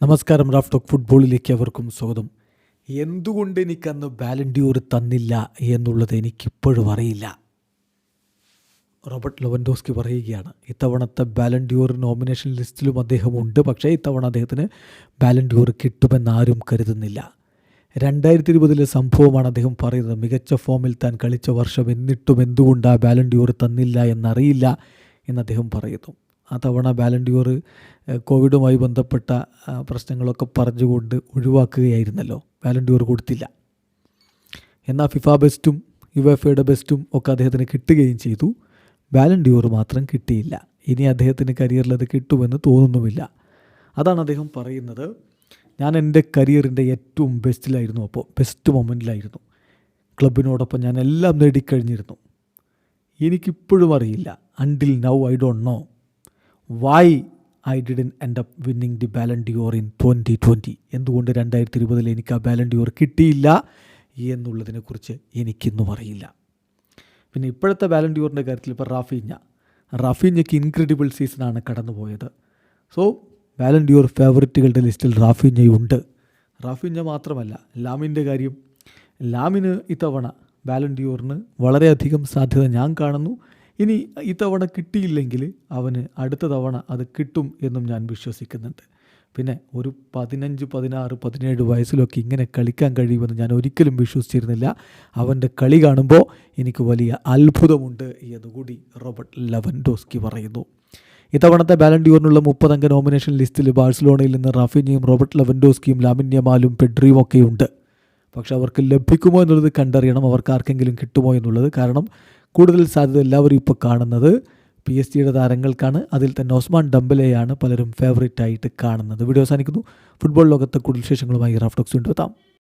നമസ്കാരം. Raf talk ഫുട്ബോളിലേക്ക് അവർക്കും സ്വാഗതം. എന്തുകൊണ്ട് എനിക്കന്ന് ബാലൻ ഡി ഓർ തന്നില്ല എന്നുള്ളത് എനിക്കിപ്പോഴും അറിയില്ല. റോബർട്ട് ലെവൻഡോസ്കി പറയുകയാണ്, ഇത്തവണത്തെ ബാലൻ ഡി ഓർ നോമിനേഷൻ ലിസ്റ്റിലും അദ്ദേഹമുണ്ട്, പക്ഷേ ഇത്തവണ അദ്ദേഹത്തിന് ബാലൻ ഡി ഓർ കിട്ടുമെന്നാരും കരുതുന്നില്ല. 2020 സംഭവമാണ് അദ്ദേഹം പറയുന്നത്. മികച്ച ഫോമിൽ താൻ കളിച്ച വർഷം എന്നിട്ടും എന്തുകൊണ്ട് ആ ബാലൻ ഡി ഓർ തന്നില്ല എന്നറിയില്ല എന്ന് അദ്ദേഹം പറയുന്നു. ആ തവണ ബാലൻ ഡി ഓർ കോവിഡുമായി ബന്ധപ്പെട്ട പ്രശ്നങ്ങളൊക്കെ പറഞ്ഞുകൊണ്ട് ഒഴിവാക്കുകയായിരുന്നല്ലോ, ബാലൻ ഡി ഓർ കൊടുത്തില്ല. എന്നാൽ ഫിഫ ബെസ്റ്റും യുവേഫയുടെ ബെസ്റ്റും ഒക്കെ അദ്ദേഹത്തിന് കിട്ടുകയും ചെയ്തു. ബാലൻ ഡി ഓർ മാത്രം കിട്ടിയില്ല. ഇനി അദ്ദേഹത്തിന് കരിയറിൽ അത് കിട്ടുമെന്ന് തോന്നുന്നുമില്ല. അതാണ് അദ്ദേഹം പറയുന്നത്. ഞാൻ എൻ്റെ കരിയറിൻ്റെ ഏറ്റവും ബെസ്റ്റിലായിരുന്നു, അപ്പോൾ ബെസ്റ്റ് മൊമെൻറ്റിലായിരുന്നു. ക്ലബിനോടൊപ്പം ഞാൻ എല്ലാം നേടിക്കഴിഞ്ഞിരുന്നു. എനിക്കിപ്പോഴും അറിയില്ല, until now I don't know why I didn't end up winning the Ballon d'Or in 2020. എന്തുകൊണ്ട് 2020 എനിക്ക് ആ ബാലൻ ഡി ഓർ കിട്ടിയില്ല എന്നുള്ളതിനെക്കുറിച്ച് എനിക്കിന്നും അറിയില്ല. പിന്നെ ഇപ്പോഴത്തെ ബാലൻ ഡി ഓറിൻ്റെ കാര്യത്തിൽ ഇപ്പോൾ റാഫീഞ്ഞയ്ക്ക് ഇൻക്രെഡിബിൾ സീസണാണ് കടന്നുപോയത്. സോ ബാലൻ ഡി ഓർ ഫേവററ്റുകളുടെ ലിസ്റ്റിൽ റാഫീഞ്ഞയുണ്ട്. റാഫീഞ്ഞ മാത്രമല്ല, ലാമിൻ്റെ കാര്യം. ലാമിന് ഇത്തവണ ബാലൻ ഡി ഓറിന് വളരെയധികം സാധ്യത ഞാൻ കാണുന്നു. ഇനി ഇത്തവണ കിട്ടിയില്ലെങ്കിൽ അവന് അടുത്ത തവണ അത് കിട്ടും എന്നും ഞാൻ വിശ്വസിക്കുന്നുണ്ട്. പിന്നെ ഒരു 15, 16, 17 വയസ്സിലൊക്കെ ഇങ്ങനെ കളിക്കാൻ കഴിയുമെന്ന് ഞാൻ ഒരിക്കലും വിശ്വസിച്ചിരുന്നില്ല. അവൻ്റെ കളി കാണുമ്പോൾ എനിക്ക് വലിയ അത്ഭുതമുണ്ട് എന്നുകൂടി റോബർട്ട് ലെവൻഡോസ്കി പറയുന്നു. ഇത്തവണത്തെ ബാലൻ ഡി ഓറിനുള്ള 30 അംഗ നോമിനേഷൻ ലിസ്റ്റിൽ ബാഴ്സലോണയിൽ നിന്ന് റാഫീഞ്ഞയും റോബർട്ട് ലെവൻഡോസ്കിയും ലാമിൻ യമാലും പെഡ്രിയും ഒക്കെയുണ്ട്. പക്ഷെ അവർക്ക് ലഭിക്കുമോ എന്നുള്ളത് കണ്ടറിയണം, അവർക്ക് ആർക്കെങ്കിലും കിട്ടുമോ എന്നുള്ളത്. കാരണം കൂടുതൽ സാധ്യത എല്ലാവരും ഇപ്പോൾ കാണുന്നത് PSG താരങ്ങൾക്കാണ്. അതിൽ തന്നെ ഒസ്മാൻ ഡംബലെയാണ് പലരും ഫേവറേറ്റ് ആയിട്ട് കാണുന്നത്. വീഡിയോ അവസാനിക്കുന്നു. ഫുട്ബോൾ ലോകത്തെ കൂടുതൽ വിശേഷങ്ങളുമായി റാഫ് ടോക്സ് വീണ്ടും എത്താം.